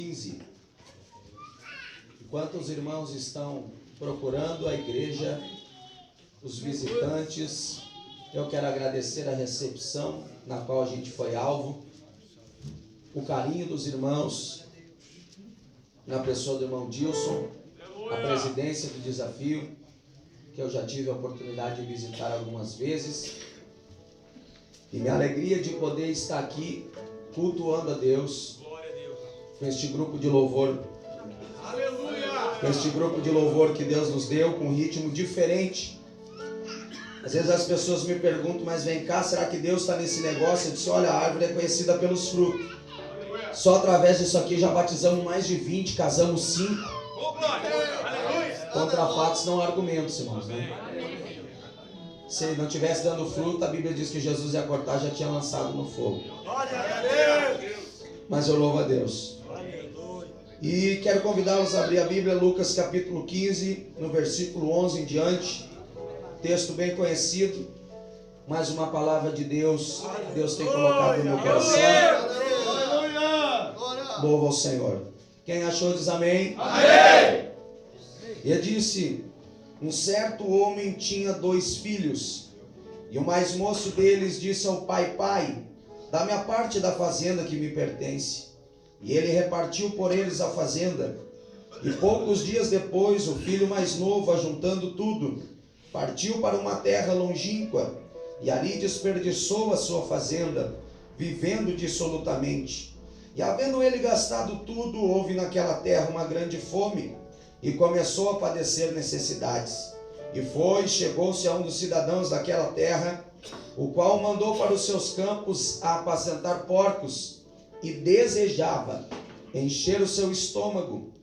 15. Enquanto os irmãos estão procurando a igreja, os visitantes, eu quero agradecer a recepção na qual a gente foi alvo, o carinho dos irmãos, na pessoa do irmão Dilson, a presidência do desafio, que eu já tive a oportunidade de visitar algumas vezes, e minha alegria de poder estar aqui cultuando a Deus, com este grupo de louvor, com este grupo de louvor que Deus nos deu, com um ritmo diferente. Às vezes as pessoas me perguntam, mas vem cá, será que Deus está nesse negócio? Eu disse, olha, a árvore é conhecida pelos frutos. Só através disso aqui já batizamos mais de 20, casamos 5. Contra fatos não há argumentos, irmãos, né? Se ele não estivesse dando fruto, a Bíblia diz que Jesus ia cortar, já tinha lançado no fogo. Mas eu louvo a Deus. E quero convidá-los a abrir a Bíblia, Lucas capítulo 15, no versículo 11 em diante. Texto bem conhecido, mais uma palavra de Deus, que Deus tem colocado no meu coração. Louva ao Senhor. Quem achou diz amém. Amém. E disse, um certo homem tinha 2 filhos, e o mais moço deles disse ao pai, pai, dá-me a parte da fazenda que me pertence. E ele repartiu por eles a fazenda. E poucos dias depois, o filho mais novo, ajuntando tudo, partiu para uma terra longínqua, e ali desperdiçou a sua fazenda, vivendo dissolutamente. E havendo ele gastado tudo, houve naquela terra uma grande fome, e começou a padecer necessidades. E chegou-se a um dos cidadãos daquela terra, o qual mandou para os seus campos a apacentar porcos, e desejava encher o seu estômago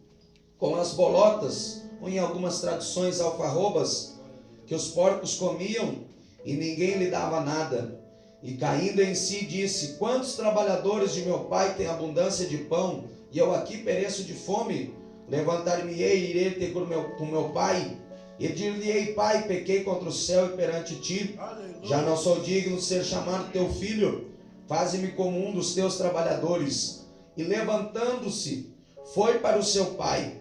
com as bolotas, ou em algumas traduções alfarrobas, que os porcos comiam, e ninguém lhe dava nada. E caindo em si disse, quantos trabalhadores de meu pai têm abundância de pão, e eu aqui pereço de fome? Levantar-me-ei e irei ter com meu pai, e dir-lhe-ei, pai, pequei contra o céu e perante ti, já não sou digno de ser chamado teu filho, faze-me como um dos teus trabalhadores. E levantando-se, foi para o seu pai.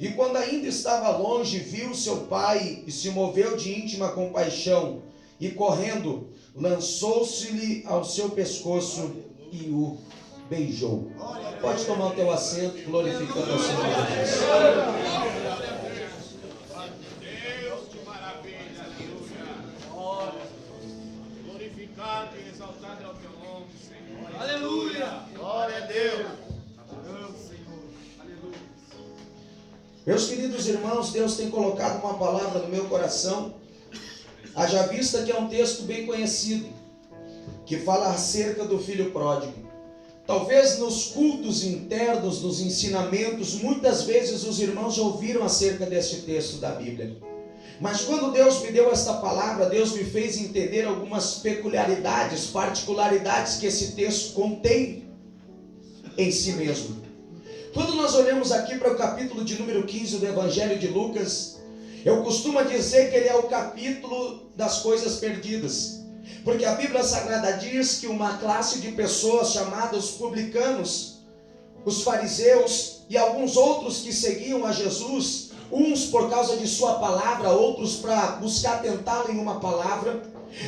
E quando ainda estava longe, viu seu pai e se moveu de íntima compaixão, e correndo, lançou-se-lhe ao seu pescoço e o beijou. Pode tomar o teu assento, glorificando ao Senhor Jesus. Deus te maravilha, aleluia. Glorificado e exaltado é o teu nome, Senhor. Aleluia. Glória a Deus. Meus queridos irmãos, Deus tem colocado uma palavra no meu coração, haja vista que é um texto bem conhecido, que fala acerca do filho pródigo. Talvez nos cultos internos, nos ensinamentos, muitas vezes os irmãos já ouviram acerca deste texto da Bíblia. Mas quando Deus me deu esta palavra, Deus me fez entender algumas peculiaridades, particularidades que esse texto contém em si mesmo. Quando nós olhamos aqui para o capítulo de número 15 do Evangelho de Lucas, eu costumo dizer que ele é o capítulo das coisas perdidas. Porque a Bíblia Sagrada diz que uma classe de pessoas chamadas publicanos, os fariseus e alguns outros que seguiam a Jesus, uns por causa de sua palavra, outros para buscar tentá-lo em uma palavra,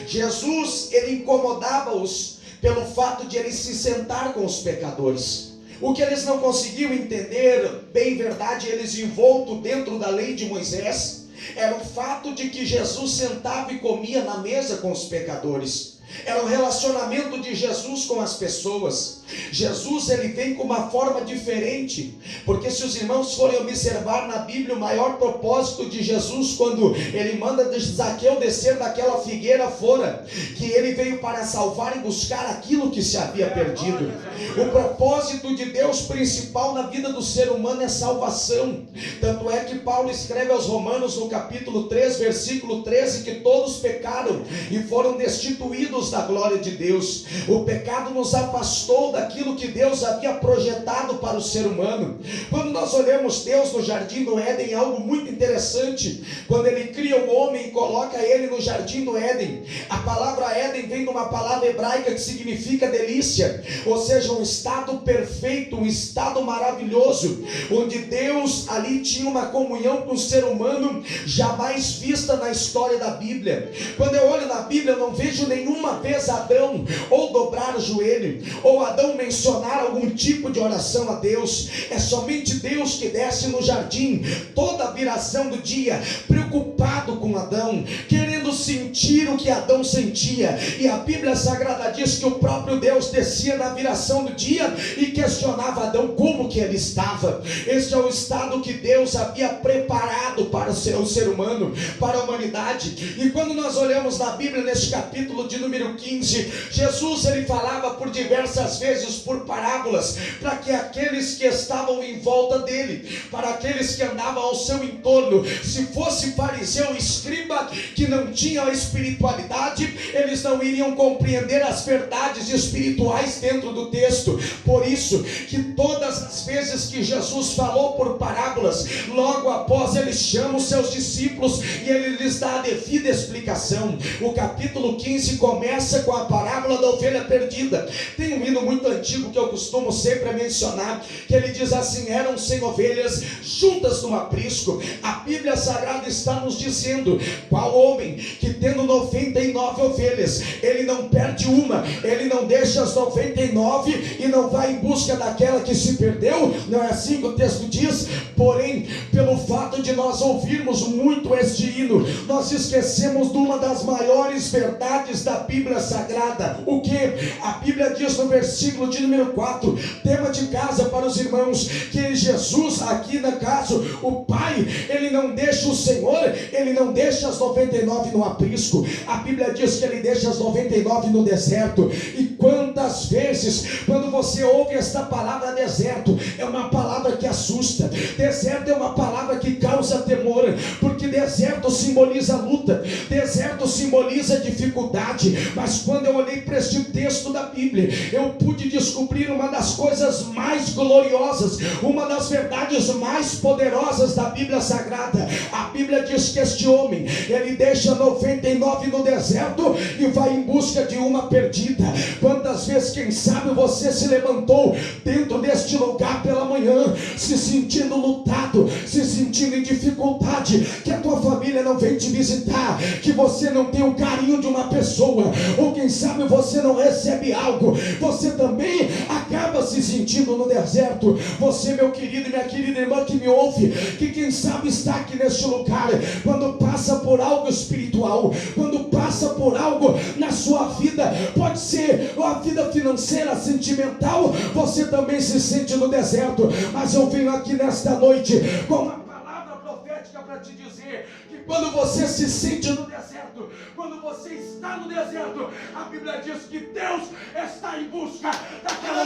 Jesus, ele incomodava-os pelo fato de ele se sentar com os pecadores. O que eles não conseguiam entender, bem verdade, eles envoltos dentro da lei de Moisés, era o fato de que Jesus sentava e comia na mesa com os pecadores. Era o relacionamento de Jesus com as pessoas. Jesus, ele vem com uma forma diferente, porque se os irmãos forem observar na Bíblia, o maior propósito de Jesus, quando ele manda Zaqueu descer daquela figueira fora, que ele veio para salvar e buscar aquilo que se havia perdido. O propósito de Deus principal na vida do ser humano é salvação. Tanto é que Paulo escreve aos Romanos no capítulo 3, versículo 13, que todos pecaram e foram destituídos revesti-los da glória de Deus. O pecado nos afastou daquilo que Deus havia projetado para o ser humano. Quando nós olhamos Deus no jardim do Éden, é algo muito interessante. Quando Ele cria o homem e coloca ele no jardim do Éden, a palavra Éden vem de uma palavra hebraica que significa delícia, ou seja, um estado perfeito, um estado maravilhoso, onde Deus ali tinha uma comunhão com o ser humano jamais vista na história da Bíblia. Quando eu olho na Bíblia, eu não vejo nenhuma vez Adão ou dobrar o joelho, ou Adão mencionar algum tipo de oração a Deus. É somente Deus que desce no jardim toda a viração do dia, preocupado com Adão, querendo sentir o que Adão sentia. E a Bíblia Sagrada diz que o próprio Deus descia na viração do dia e questionava Adão como que ele estava. Este é o estado que Deus havia preparado para o ser humano, para a humanidade. E quando nós olhamos na Bíblia, neste capítulo de número 15, Jesus ele falava por diversas vezes por parábolas, para que aqueles que estavam em volta dele, para aqueles que andavam ao seu entorno, se fosse fariseu, escriba, que não tinham a espiritualidade, eles não iriam compreender as verdades espirituais dentro do texto. Por isso que todas as vezes que Jesus falou por parábolas, logo após ele chama os seus discípulos e ele lhes dá a devida explicação. O capítulo 15 começa com a parábola da ovelha perdida. Tem um hino muito antigo que eu costumo sempre mencionar, que ele diz assim: eram 100 ovelhas juntas no aprisco. A Bíblia Sagrada está nos dizendo: qual homem que tendo 99 ovelhas, ele não perde uma, ele não deixa as 99 e não vai em busca daquela que se perdeu? Não é assim que o texto diz? Porém, pelo fato de nós ouvirmos muito este hino, nós esquecemos de uma das maiores verdades da Bíblia Sagrada. O que? A Bíblia diz no versículo de número 4, tema de casa para os irmãos, que Jesus, aqui no caso, o Pai, ele não deixa o Senhor, ele não deixa as 99 no aprisco. A Bíblia diz que ele deixa as 99 no deserto. E quantas vezes, quando você ouve esta palavra deserto, é uma palavra que assusta. Deserto é uma palavra que causa temor, porque deserto simboliza luta, deserto simboliza dificuldade. Mas quando eu olhei para este texto da Bíblia, eu pude descobrir uma das coisas mais gloriosas, uma das verdades mais poderosas da Bíblia Sagrada. A Bíblia diz que este homem, ele deixa 99 no deserto e vai em busca de uma perdida. Quantas vezes, quem sabe, você se levantou dentro deste lugar pela manhã, se sentindo lutado, se sentindo em dificuldade, que a tua família não vem te visitar, que você não tem o carinho de uma pessoa, ou quem sabe você não recebe algo, você também acaba se sentindo no deserto. Você, meu querido e minha querida irmã que me ouve, que quem sabe está aqui neste lugar, quando passa por algo espiritual, quando passa por algo na sua vida, pode ser a vida financeira, sentimental, você também se sente no deserto. Mas eu venho aqui nesta noite com uma palavra profética para te dizer que quando você se sente no deserto, quando você está no deserto, a Bíblia diz que Deus está em busca daquela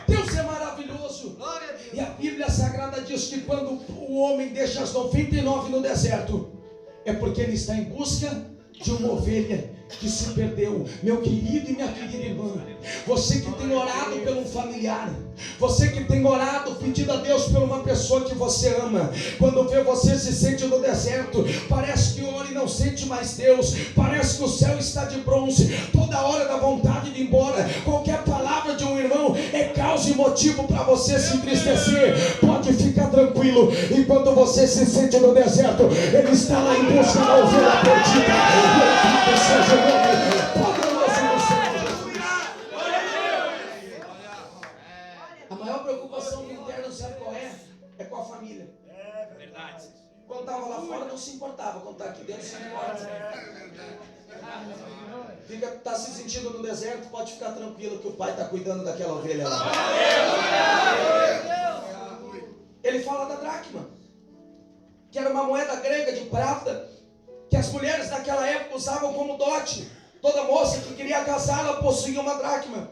Deus é maravilhoso. E a Bíblia Sagrada diz que quando o homem deixa as 99 no deserto, é porque ele está em busca de uma ovelha que se perdeu. Meu querido e minha querida irmã, você que tem orado por um familiar, você que tem orado, pedido a Deus por uma pessoa que você ama, quando vê você se sente no deserto, parece que ora e não sente mais Deus, parece que o céu está de bronze, toda hora dá vontade de ir embora. Qualquer palavra de um irmão é causa e motivo para você se entristecer. Pode ficar tranquilo, enquanto você se sente no deserto, Ele está lá em busca da ovelha perdida. Louvado seja o nome poderoso do Senhor Jesus. A maior preocupação do interno, sabe qual é? É com a família. É verdade. Quando estava lá fora não se importava, quando está aqui dentro se importa. Está se sentindo no deserto, pode ficar tranquilo que o pai está cuidando daquela ovelha lá. Ele fala da dracma, que era uma moeda grega de prata, que as mulheres naquela época usavam como dote. Toda moça que queria casar, ela possuía uma dracma.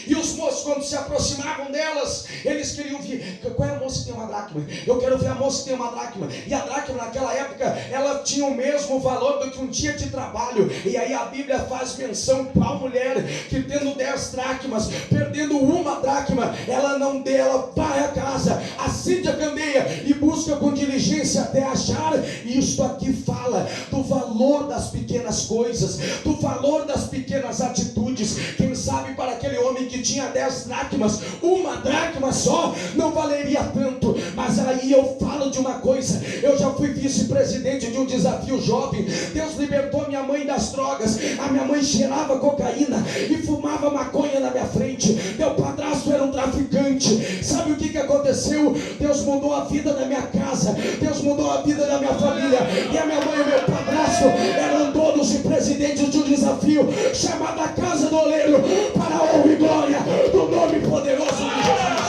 E os moços, quando se aproximavam delas, eles queriam ver, qual é a moça que tem uma dracma? Eu quero ver a moça que tem uma dracma. E a dracma naquela época, ela tinha o mesmo valor do que um dia de trabalho. E aí a Bíblia faz menção para a mulher que tendo 10 dracmas, perdendo uma dracma, ela não dê, ela vai a casa, acende a candeia e busca com diligência até achar. E isto aqui fala do valor das pequenas coisas, do valor das pequenas atitudes. Quem sabe para aquele homem que tinha 10 dracmas, uma dracma só não valeria tanto. Mas aí eu falo de uma coisa, eu já fui vice-presidente de um desafio jovem. Deus libertou minha mãe das drogas. A minha mãe cheirava cocaína e fumava maconha na minha frente. Meu padrasto era um traficante. Sabe o que aconteceu? Deus mudou a vida da minha casa, Deus mudou a vida da minha família. E a minha mãe e meu padrasto eram donos e presidentes de um desafio chamado a Casa do Oleiro, para a honra e glória do nome poderoso de Jesus.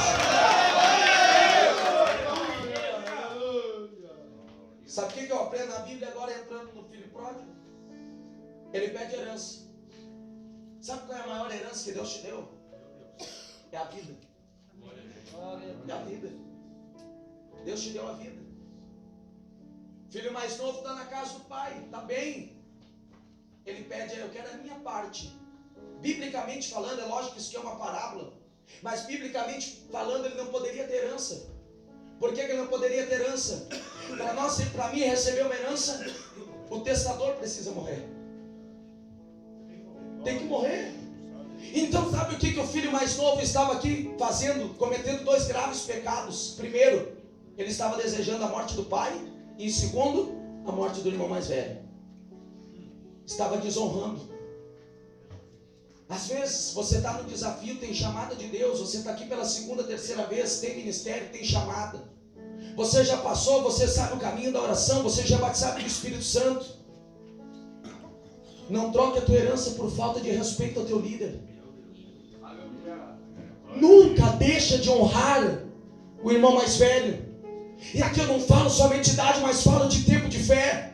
Sabe o que eu aprendo na Bíblia agora, entrando no filho pródigo? Ele pede herança. Sabe qual é a maior herança que Deus te deu? É a vida. É a vida. Deus te deu a vida. Filho mais novo está na casa do pai, está bem. Ele pede, eu quero a minha parte. Biblicamente falando, é lógico que isso aqui é uma parábola, mas biblicamente falando, ele não poderia ter herança. Por que ele não poderia ter herança? Para mim receber uma herança, o testador precisa morrer. Tem que morrer. Então sabe o que o filho mais novo estava aqui fazendo? Cometendo 2 graves pecados. Primeiro, ele estava desejando a morte do pai. E segundo, a morte do irmão mais velho. Estava desonrando. Às vezes você está no desafio, tem chamada de Deus. Você está aqui pela 2ª, 3ª vez, tem ministério, tem chamada. Você já passou, você sabe o caminho da oração, você já sabe do Espírito Santo. Não troque a tua herança por falta de respeito ao teu líder. Nunca deixa de honrar o irmão mais velho. E aqui eu não falo somente de idade, mas falo de tempo de fé.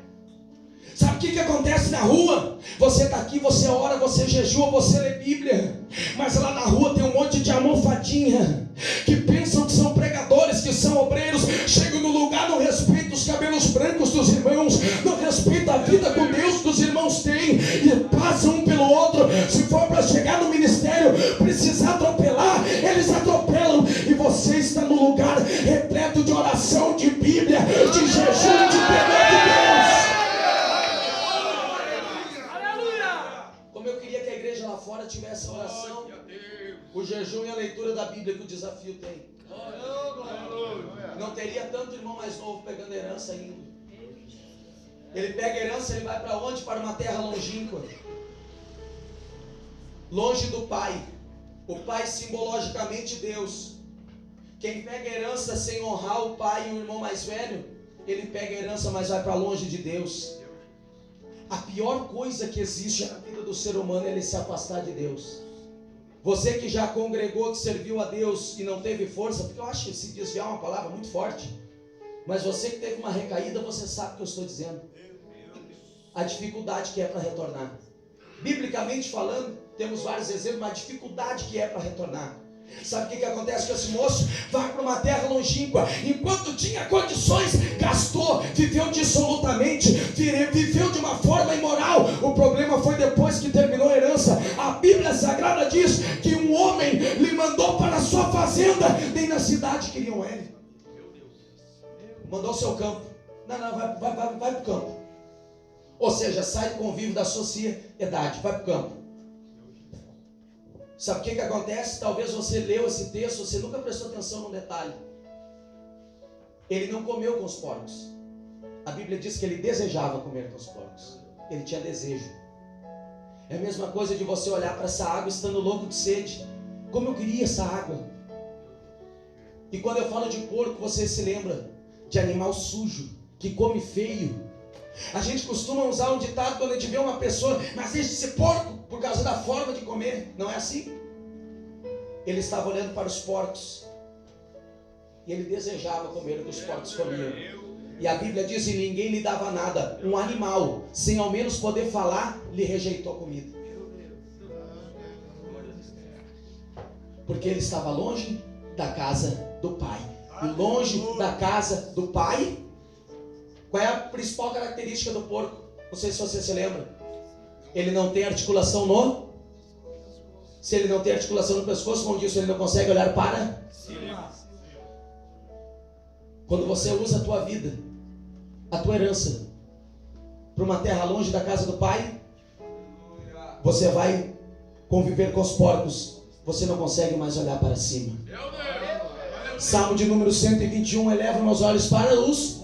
Sabe o que acontece na rua? Você está aqui, você ora, você jejua, você lê Bíblia. Mas lá na rua tem um monte de almofadinha que pensam que são pregadores, que são obreiros. Chegam no lugar, não respeitam os cabelos brancos dos irmãos, não respeitam a vida com Deus que os irmãos têm, e passam um pelo outro. Se for para chegar no ministério, precisar atropelar, eles atropelam. E você está no lugar repleto de oração, de Bíblia, de jejum, de temor de Deus. Fora tivesse a oração, o jejum e a leitura da Bíblia que o desafio tem. Não teria tanto irmão mais novo pegando herança ainda. Ele pega herança, ele vai para onde? Para uma terra longínqua, longe do pai. O pai simbologicamente Deus. Quem pega herança sem honrar o pai e o irmão mais velho, ele pega herança, mas vai para longe de Deus. A pior coisa que existe na vida do ser humano é ele se afastar de Deus. Você que já congregou, que serviu a Deus e não teve força, porque eu acho que se desviar é uma palavra muito forte, mas você que teve uma recaída, você sabe o que eu estou dizendo. A dificuldade que é para retornar. Biblicamente falando, temos vários exemplos, mas a dificuldade que é para retornar. Sabe o que acontece com esse moço? Vai para uma terra longínqua. Enquanto tinha condições, gastou, viveu dissolutamente, viveu de uma forma imoral. O problema foi depois que terminou a herança. A Bíblia Sagrada diz que um homem lhe mandou para a sua fazenda. Nem na cidade queriam ele. Mandou ao seu campo. Não, vai para o campo. Ou seja, sai do convívio da sociedade, vai para o campo. Sabe o que acontece? Talvez você leu esse texto, você nunca prestou atenção num detalhe. Ele não comeu com os porcos. A Bíblia diz que ele desejava comer com os porcos. Ele tinha desejo. É a mesma coisa de você olhar para essa água estando louco de sede. Como eu queria essa água. E quando eu falo de porco, você se lembra de animal sujo, que come feio. A gente costuma usar um ditado quando a gente vê uma pessoa, mas deixa de ser porco por causa da forma de comer. Não é assim? Ele estava olhando para os porcos e ele desejava comer o que os porcos comiam. E a Bíblia diz que ninguém lhe dava nada. Um animal, sem ao menos poder falar, lhe rejeitou a comida. Porque ele estava longe da casa do Pai. E longe da casa do Pai, qual é a principal característica do porco? Não sei se você se lembra. Ele não tem articulação no... Se ele não tem articulação no pescoço, como disse, ele não consegue olhar para cima. Quando você usa a tua vida, a tua herança, para uma terra longe da casa do Pai, você vai conviver com os porcos. Você não consegue mais olhar para cima. Salmo de número 121, eleva meus olhos para os...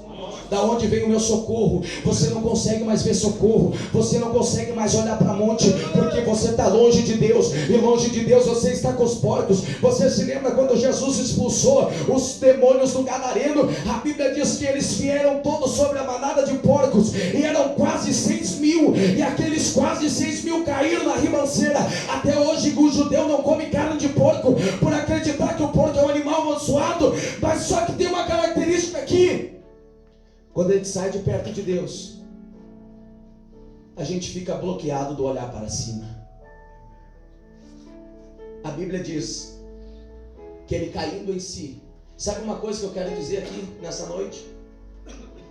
Da onde vem o meu socorro? Você não consegue mais ver socorro. Você não consegue mais olhar para monte, porque você está longe de Deus. E longe de Deus você está com os porcos. Você se lembra quando Jesus expulsou os demônios do gadareno? A Bíblia diz que eles vieram todos sobre a manada de porcos, e eram quase 6.000. E aqueles quase 6.000 caíram na ribanceira. Até hoje o judeu não come carne de porco, por acreditar que o porco é um animal amaldiçoado. Mas só que tem uma característica aqui: quando a gente sai de perto de Deus, a gente fica bloqueado do olhar para cima. A Bíblia diz que ele caindo em si. Sabe uma coisa que eu quero dizer aqui nessa noite?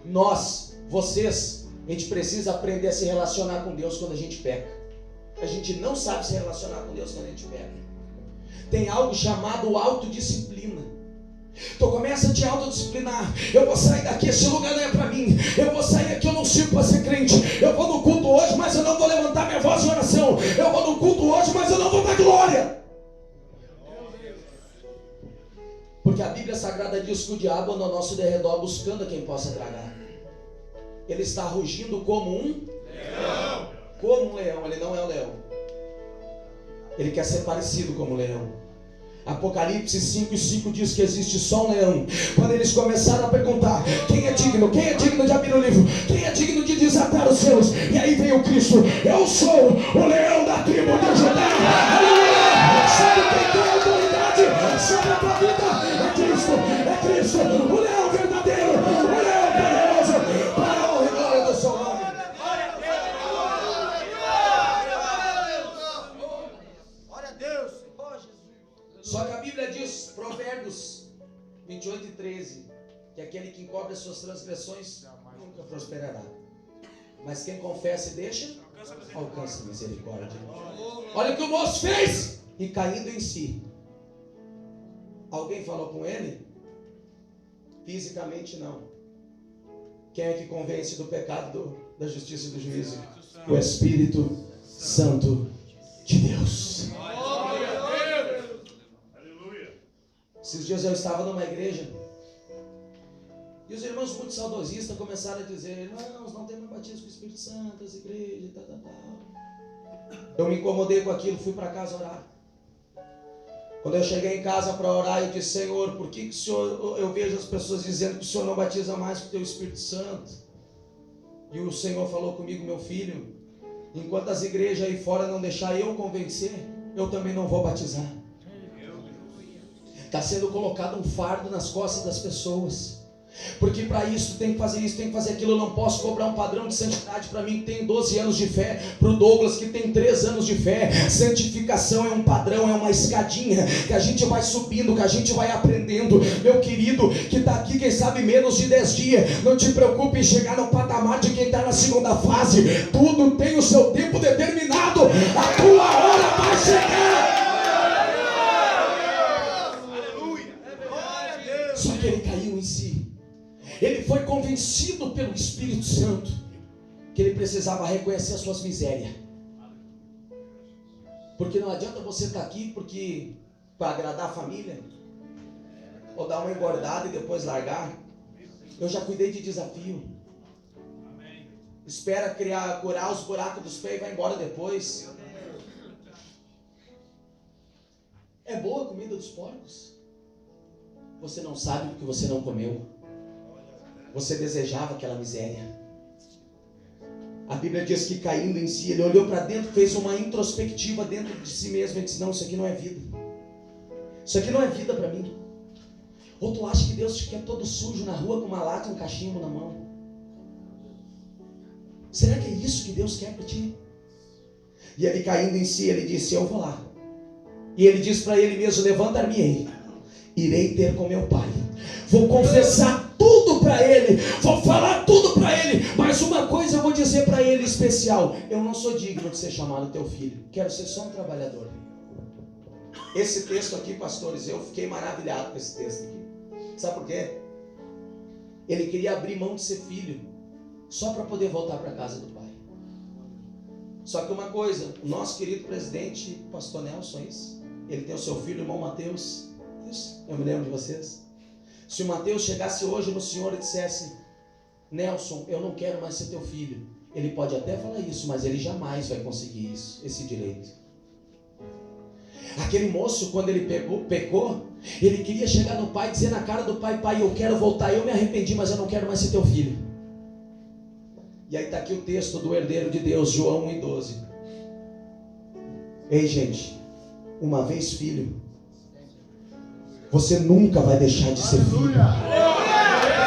Nós, vocês, a gente precisa aprender a se relacionar com Deus quando a gente peca. A gente não sabe se relacionar com Deus quando a gente peca. Tem algo chamado autodisciplina. Então começa a te autodisciplinar. Eu vou sair daqui, esse lugar não é para mim. Eu vou sair aqui, eu não sirvo para ser crente. Eu vou no culto hoje, mas eu não vou levantar minha voz em oração. Eu vou no culto hoje, mas eu não vou dar glória. Porque a Bíblia Sagrada diz que o diabo anda ao nosso derredor buscando a quem possa tragar. Ele está rugindo como um leão. Como um leão, ele não é um leão. Ele quer ser parecido como um leão. Apocalipse 5:5 diz que existe só um leão. Quando eles começaram a perguntar quem é digno de abrir o livro, quem é digno de desatar os seus, e aí veio Cristo: eu sou o leão da tribo de Judá. Aleluia! Sabe quem tem autoridade sobre a tua vida? É Cristo, o leão verdadeiro, o leão poderoso, para a honra e glória do seu nome. Só que a Bíblia diz, Provérbios 28:13, que aquele que encobre as suas transgressões nunca prosperará. Mas quem confessa e deixa, alcança misericórdia. Olha o que o moço fez! E caindo em si. Alguém falou com ele? Fisicamente não. Quem é que convence do pecado, da justiça e do juízo? O Espírito Santo de Deus. Esses dias eu estava numa igreja e os irmãos muito saudosistas começaram a dizer: irmãos, não tem mais batismo com o Espírito Santo, essa igreja, tal. Eu me incomodei com aquilo, fui para casa orar. Quando eu cheguei em casa para orar, eu disse: Senhor, por que o Senhor, eu vejo as pessoas dizendo que o Senhor não batiza mais com o teu Espírito Santo? E o Senhor falou comigo: meu filho, enquanto as igrejas aí fora não deixar eu convencer, eu também não vou batizar. Está sendo colocado um fardo nas costas das pessoas, porque para isso tem que fazer isso, tem que fazer aquilo. Eu não posso cobrar um padrão de santidade para mim que tem 12 anos de fé, para o Douglas que tem 3 anos de fé. Santificação é um padrão, é uma escadinha que a gente vai subindo, que a gente vai aprendendo. Meu querido que está aqui, quem sabe menos de 10 dias, não te preocupe em chegar no patamar de quem está na segunda fase. Tudo tem o seu tempo determinado, a tua hora vai chegar. Só que ele caiu em si. Ele foi convencido pelo Espírito Santo que ele precisava reconhecer as suas misérias. Porque não adianta você estar aqui para agradar a família, ou dar uma engordada e depois largar. Eu já cuidei de desafio. Espera curar os buracos dos pés e vai embora depois. É boa a comida dos porcos? Você não sabe porque você não comeu. Você desejava aquela miséria. A Bíblia diz que caindo em si, ele olhou para dentro, fez uma introspectiva dentro de si mesmo e disse: não, isso aqui não é vida. Isso aqui não é vida para mim. Ou tu acha que Deus te quer todo sujo na rua com uma lata e um cachimbo na mão? Será que é isso que Deus quer para ti? E ele caindo em si, ele disse: eu vou lá. E ele diz para ele mesmo: levantar-me-ei, irei ter com meu pai, vou confessar tudo para ele, vou falar tudo para ele, mas uma coisa eu vou dizer para ele especial: eu não sou digno de ser chamado teu filho, quero ser só um trabalhador. Esse texto aqui, pastores, eu fiquei maravilhado com esse texto aqui. Sabe por quê? Ele queria abrir mão de ser filho só para poder voltar para a casa do pai. Só que uma coisa, o nosso querido presidente, pastor Nelson, isso, ele tem o seu filho, o irmão Mateus, isso, eu me lembro de vocês. Se o Mateus chegasse hoje no senhor e dissesse: Nelson, eu não quero mais ser teu filho, ele pode até falar isso, mas ele jamais vai conseguir isso, esse direito. Aquele moço, quando ele pecou, ele queria chegar no pai e dizer na cara do pai: pai, eu quero voltar, eu me arrependi, mas eu não quero mais ser teu filho. E aí está aqui o texto do herdeiro de Deus, João 1:12. Ei, gente, uma vez filho, você nunca vai deixar de ser filho.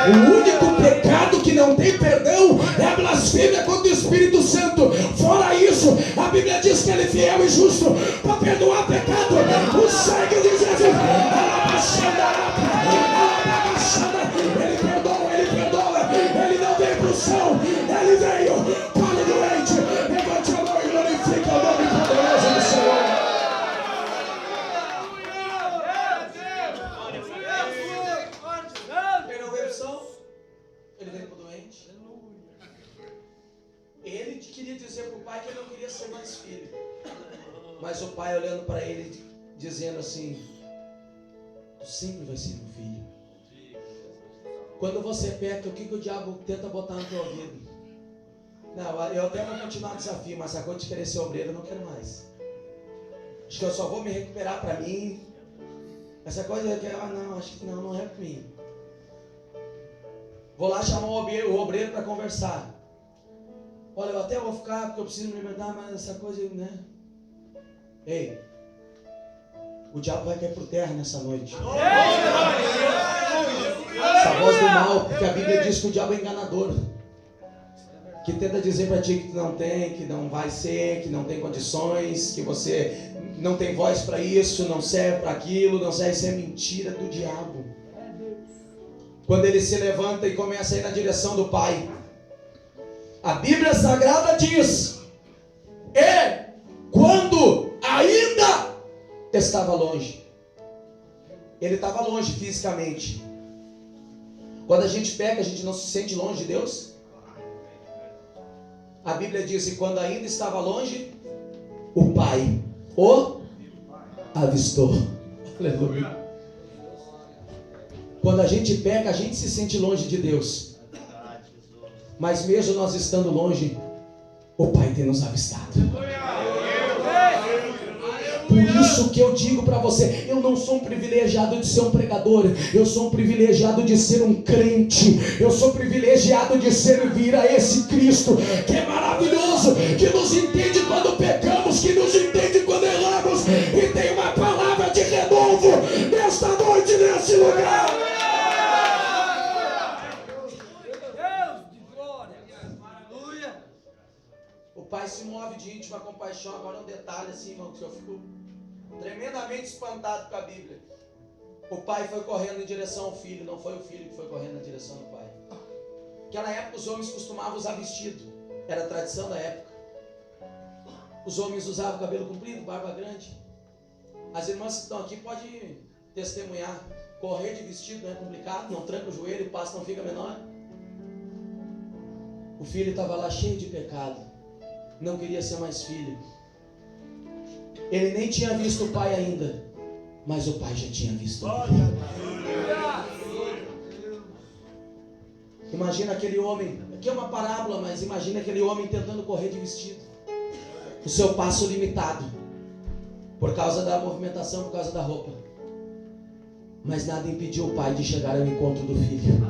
O único pecado que não tem perdão é a blasfêmia contra o Espírito Santo. Fora isso, a Bíblia diz que ele é fiel e justo para perdoar pecado. O sangue de Jesus, ele perdoa, ele não veio para o céu, ele veio para o doente. Levante a mão e glorifica o nome poderoso do Senhor. Ele veio para o doente. Ele queria dizer para o pai que ele não queria ser mais filho, mas o pai olhando para ele dizendo assim: tu sempre vai ser meu filho. Quando você peca, o que o diabo tenta botar no teu ouvido? Não, eu até vou continuar o desafio, mas agora de querer ser obreiro eu não quero mais. Acho que eu só vou me recuperar para mim. Essa coisa que não, acho que não é para mim. Vou lá chamar o obreiro para conversar. Olha, eu até vou ficar porque eu preciso me libertar, mas essa coisa, né? Ei, o diabo vai cair por terra nessa noite. Essa voz do mal, porque a Bíblia diz que o diabo é enganador, que tenta dizer para ti que tu não tem, que não vai ser, que não tem condições, que você não tem voz para isso, não serve para aquilo, não serve. Isso é mentira do diabo. Quando ele se levanta e começa a ir na direção do pai, a Bíblia Sagrada diz: e quando ainda estava longe, ele estava longe fisicamente. Quando a gente peca, a gente não se sente longe de Deus. A Bíblia diz que quando ainda estava longe, o pai o avistou. Aleluia. Quando a gente peca, a gente se sente longe de Deus. Mas mesmo nós estando longe, o Pai tem nos avistado. Por isso que eu digo para você, eu não sou um privilegiado de ser um pregador, eu sou um privilegiado de ser um crente, eu sou privilegiado de servir a esse Cristo, que é maravilhoso, que nos entende quando pecamos, que nos entende quando erramos, e tem uma palavra de renovo nesta noite, nesse lugar. O Pai se move de íntima compaixão. Agora um detalhe assim, irmão, que eu fico tremendamente espantado com a Bíblia. O pai foi correndo em direção ao filho, não foi o filho que foi correndo na direção do pai. Naquela época os homens costumavam usar vestido, era a tradição da época. Os homens usavam cabelo comprido, barba grande. As irmãs que estão aqui podem testemunhar. Correr de vestido não é complicado, não tranca o joelho, o passo não fica menor. O filho estava lá cheio de pecado, não queria ser mais filho. Ele nem tinha visto o pai ainda, mas o pai já tinha visto ele. Imagina aquele homem, aqui é uma parábola, mas imagina aquele homem tentando correr de vestido, o seu passo limitado, por causa da movimentação, por causa da roupa. Mas nada impediu o pai de chegar ao encontro do filho.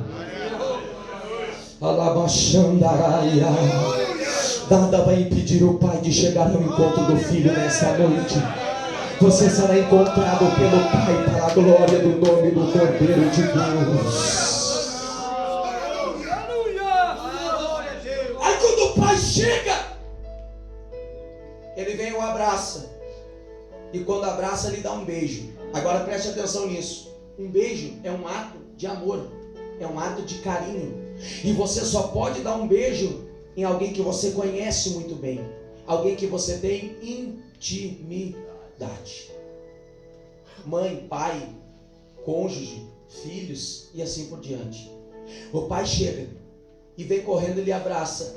Alabaxandaraia. Nada vai impedir o pai de chegar ao encontro do filho nesta noite. Você será encontrado pelo Pai para a glória do nome do Cordeiro de Deus. Aí quando o pai chega, ele vem e o abraça. e quando abraça, ele dá um beijo. Agora preste atenção nisso. Um beijo é um ato de amor, é um ato de carinho. E você só pode dar um beijo em alguém que você conhece muito bem, alguém que você tem intimidade. Mãe, pai, cônjuge, filhos e assim por diante. O pai chega e vem correndo e lhe abraça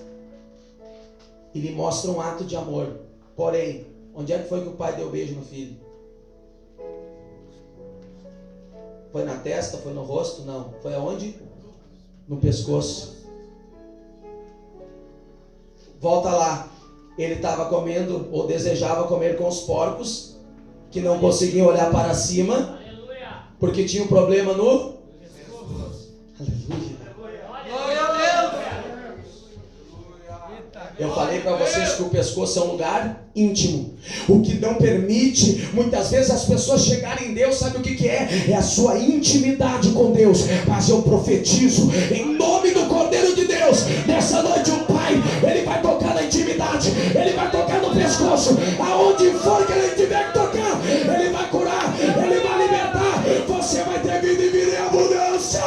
e lhe mostra um ato de amor. Porém, onde é que foi que o pai deu beijo no filho? Foi na testa? Foi no rosto? Não. Foi aonde? No pescoço. Volta lá. Ele estava comendo ou desejava comer com os porcos que não conseguiam olhar para cima porque tinha um problema no pescoço. Aleluia. Eu falei para vocês que o pescoço é um lugar íntimo. O que não permite, muitas vezes, as pessoas chegarem em Deus, sabe o que é? É a sua intimidade com Deus. Mas eu profetizo, em nome do Cordeiro de Deus, nessa noite o Pai, Ele vai tocar na intimidade, Ele vai tocar no pescoço, aonde for que Ele tiver que tocar, Ele vai curar, Ele vai libertar. Você vai ter vida e vida em abundância.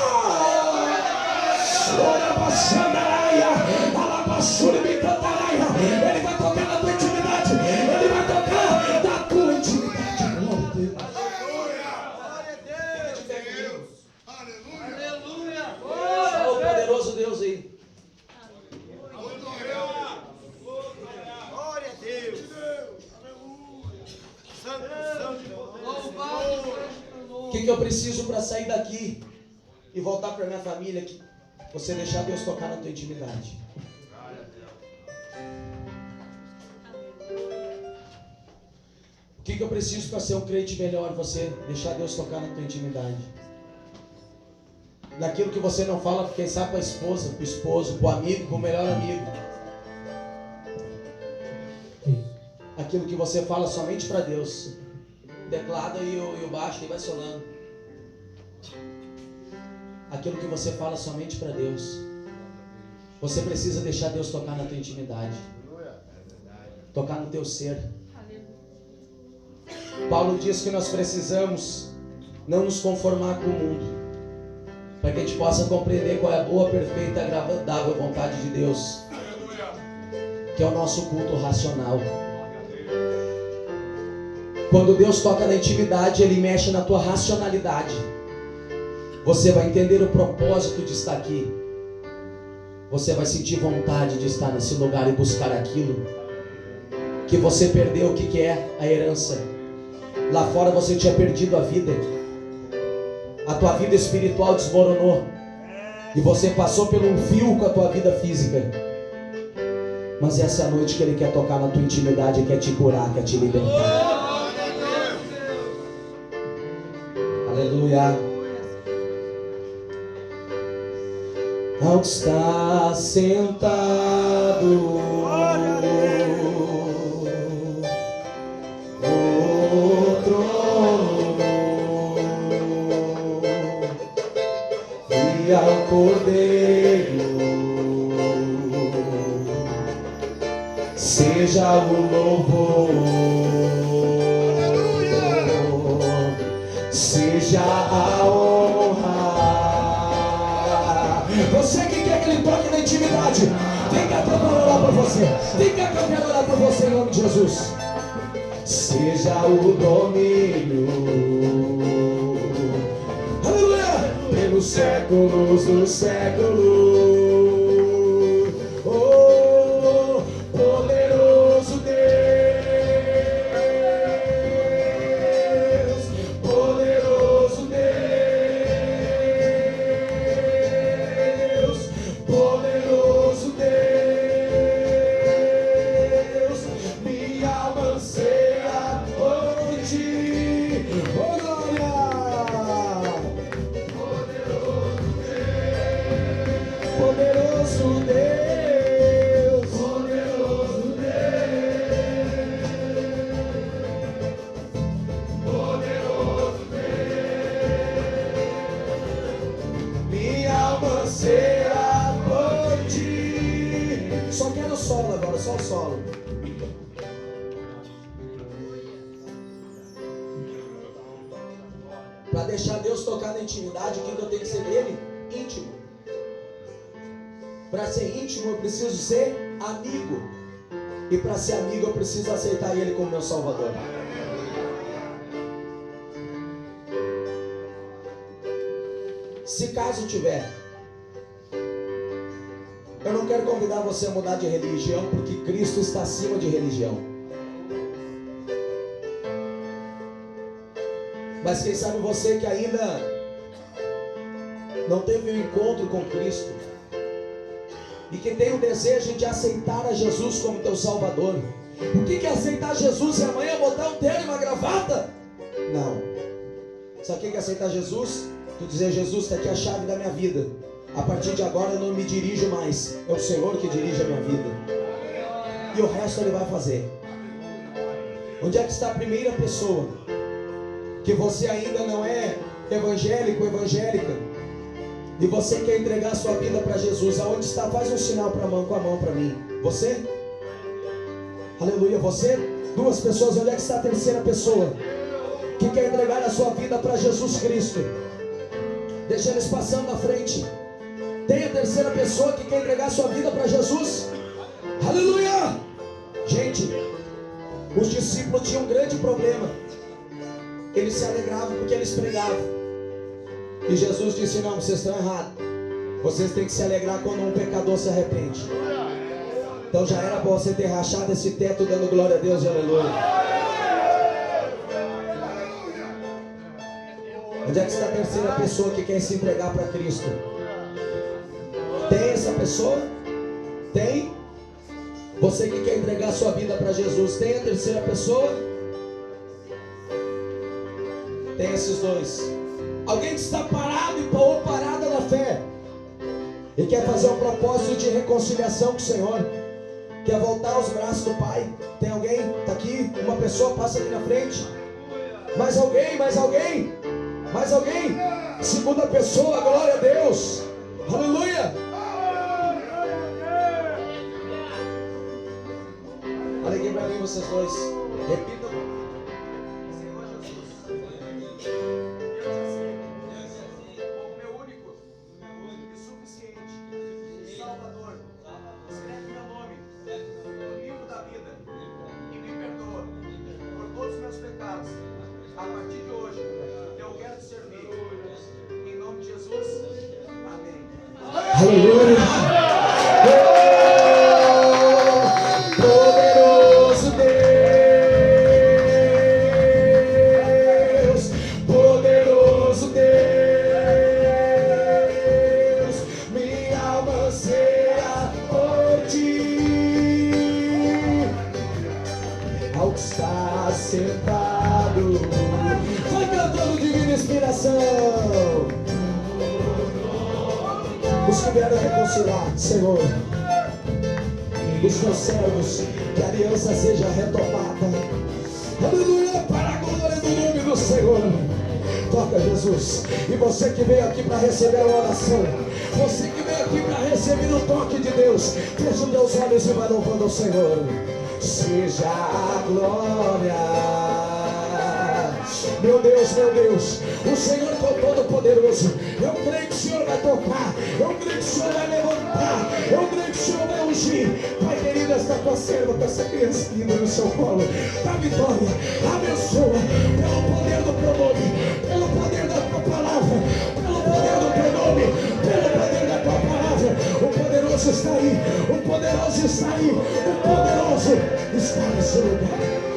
Ele vai tocar na tua intimidade. Ele vai tocar na tua intimidade. Glória a Deus. Aleluia. Olha o poderoso Deus aí. Glória a Deus. O que eu preciso para sair daqui e voltar para minha família? Que você deixar Deus tocar na tua intimidade. O que eu preciso para ser um crente melhor? Você deixar Deus tocar na tua intimidade. Daquilo que você não fala, quem sabe para a esposa, para o esposo, para o amigo, para o melhor amigo. Aquilo que você fala somente para Deus. O teclado e o baixo e vai solando. Aquilo que você fala somente para Deus. Você precisa deixar Deus tocar na tua intimidade. Tocar no teu ser. Paulo diz que nós precisamos não nos conformar com o mundo, para que a gente possa compreender qual é a boa, perfeita e agradável vontade de Deus, que é o nosso culto racional. Quando Deus toca na intimidade, Ele mexe na tua racionalidade. Você vai entender o propósito de estar aqui. Você vai sentir vontade de estar nesse lugar e buscar aquilo que você perdeu. O que é a herança? Lá fora você tinha perdido a vida. A tua vida espiritual desmoronou. E você passou por um fio com a tua vida física. Mas essa é a noite que Ele quer tocar na tua intimidade, quer te curar, quer te libertar. Aleluia. Ao que está sentado no trono e ao Cordeiro seja o louvor, seja a honra. Você que quer que Ele toque na intimidade, vem cá que eu quero orar por você. Vem cá que eu quero orar por você em nome de Jesus. Seja o domínio, aleluia, pelos séculos dos séculos. Oh, poderoso Deus, poderoso Deus, poderoso Deus, minha alma anseia por ti, oh glória. Poderoso Deus, poderoso Deus, poderoso Deus, minha alma anseia por ti. Só quero solo agora, só o solo. Para deixar Deus tocar na intimidade, o que eu tenho que ser dele? Íntimo. Para ser íntimo, eu preciso ser amigo. E para ser amigo, eu preciso aceitar ele como meu Salvador. Se caso tiver, eu não quero convidar você a mudar de religião, porque Cristo está acima de religião. Mas quem sabe você que ainda não teve um encontro com Cristo e que tem o desejo de aceitar a Jesus como teu Salvador. O que é aceitar Jesus? É amanhã botar um terno e uma gravata? Não. Sabe o que é aceitar Jesus? Tu dizer: Jesus, está aqui a chave da minha vida. A partir de agora eu não me dirijo mais. É o Senhor que dirige a minha vida. E o resto Ele vai fazer. Onde é que está a primeira pessoa que você ainda não é evangélico, evangélica, e você quer entregar a sua vida para Jesus? Aonde está? Faz um sinal com a mão para mim. Você? Aleluia, você? Duas pessoas. Onde é que está a terceira pessoa que quer entregar a sua vida para Jesus Cristo? Deixa eles passando na frente. Tem a terceira pessoa que quer entregar a sua vida para Jesus? Aleluia! Gente, os discípulos tinham um grande problema. Eles se alegravam porque eles pregavam. E Jesus disse: não, vocês estão errados. Vocês têm que se alegrar quando um pecador se arrepende. Então já era para você ter rachado esse teto dando glória a Deus e aleluia. Onde é que está a terceira pessoa que quer se entregar para Cristo? Tem essa pessoa? Tem? Você que quer entregar a sua vida para Jesus, tem a terceira pessoa? Tem esses dois. Alguém que está parado ou parada na fé e quer fazer um propósito de reconciliação com o Senhor, quer voltar aos braços do Pai? Tem alguém? Está aqui? Uma pessoa passa aqui na frente. Mais alguém? Mais alguém? Mais alguém? Segunda pessoa, glória a Deus. Aleluia. Olha aqui para mim, vocês dois. Repita. Senhor Jesus, eu já sei, como meu único e suficiente Salvador, escreve meu nome no livro da vida e me perdoa por todos os meus pecados. A partir de hoje, eu quero te servir. Em nome de Jesus. Amém. Aleluia. Poderoso Deus, poderoso Deus, minha alma anseia por ti. Ao que está sentado, vai cantando divina inspiração. Os que vieram reconciliar, Senhor, os teus servos, que a aliança seja retomada. Aleluia, para a glória do nome do Senhor. Toca, Jesus. E você que veio aqui para receber a oração, você que veio aqui para receber o toque de Deus, fecha os teus olhos e vai louvando o Senhor. Seja a glória. Meu Deus, o Senhor é todo poderoso. Eu creio que o Senhor vai tocar, eu creio que o Senhor vai levantar, eu creio que o Senhor vai ungir. Pai querido, esta tua serva, com essa criança linda no seu colo, dá vitória, abençoa, pelo poder do teu nome, pelo poder da tua palavra, pelo poder do teu nome, pelo poder da tua palavra. O poderoso está aí, o poderoso está aí, o poderoso está nesse lugar.